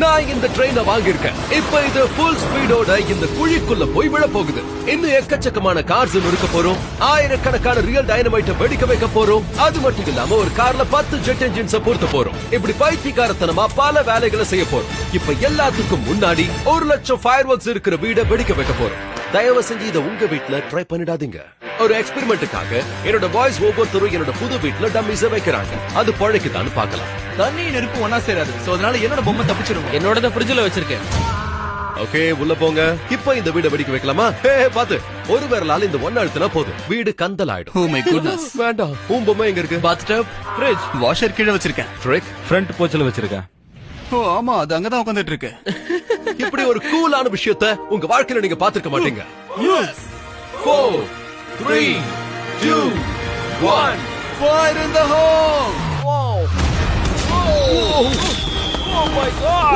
நான் இந்த ட்ரெயினை வாங்கியிருக்கேன். இப்ப இது ஃபுல் ஸ்பீடோட இந்த குழிக்குள்ள போய் விழ போகுது. இன்னும் எக்கச்சக்கமான கார்ஸ் இருக்க போறோம். ஆயிரக்கணக்கான ரியல் டைனமைட்டை வெடிக்க வைக்க போறோம். அது மட்டும் இல்லாம ஒரு கார்ல 10 ஜெட் என்ஜின்ஸ் பொருத்த போறோம். இப்படி பைத்தியக்காரத்தனமா பல வேலைகளை செய்ய போறோம். இப்ப எல்லாத்துக்கும் முன்னாடி 1 லட்சம் ஃபயர் ஒர்க்ஸ் இருக்கிற வீட வெடிக்க வைக்க போறோம். தயவு செஞ்சு இதை உங்க வீட்டுல ட்ரை பண்ணிடாதீங்க. ஒரு எக்ஸ்பெரிமெண்ட்டுக்காக என்னோட பாய்ஸ் ஒவ்வொருத்தரும் என்னோட புது வீட்டுல டம்மிஸ வைக்கிறாங்க. அது பழைக்குதான்னு பார்க்கலாம். தண்ணி நெருப்பு ஒன்னா சேராது. சோ அதனால என்னோட பொம்மை தப்பிச்சிரும். என்னோட ஃப்ரிட்ஜ்ல வச்சிருக்கேன். ஓகே, உள்ள போங்க. இப்ப இந்த வீட வெடிக்க வைக்கலாமா? பாத்து, ஒரு விரலால இந்த ஒன்னு அழுத்தினா போதும், வீடு கந்தல் ஆயிடும். Oh my goodness. வேண்டாம். உன் பொம்மை எங்க இருக்கு? பாத்டப், ஃப்ரிட்ஜ், வாஷர் கீழே வச்சிருக்கேன். ட்ரிக் ஃப்ரண்ட் போச்சுல வச்சிருக்கேன். ஓ ஆமா, அது அங்கதான் உட்கார்ந்துட்டு இருக்கு. இப்படி ஒரு கூலான விஷயத்தை உங்க வாழ்க்கையில நீங்க பாத்துக்க மாட்டீங்க. 4, 3, 2, 1. Fire in the hole. Oh my God!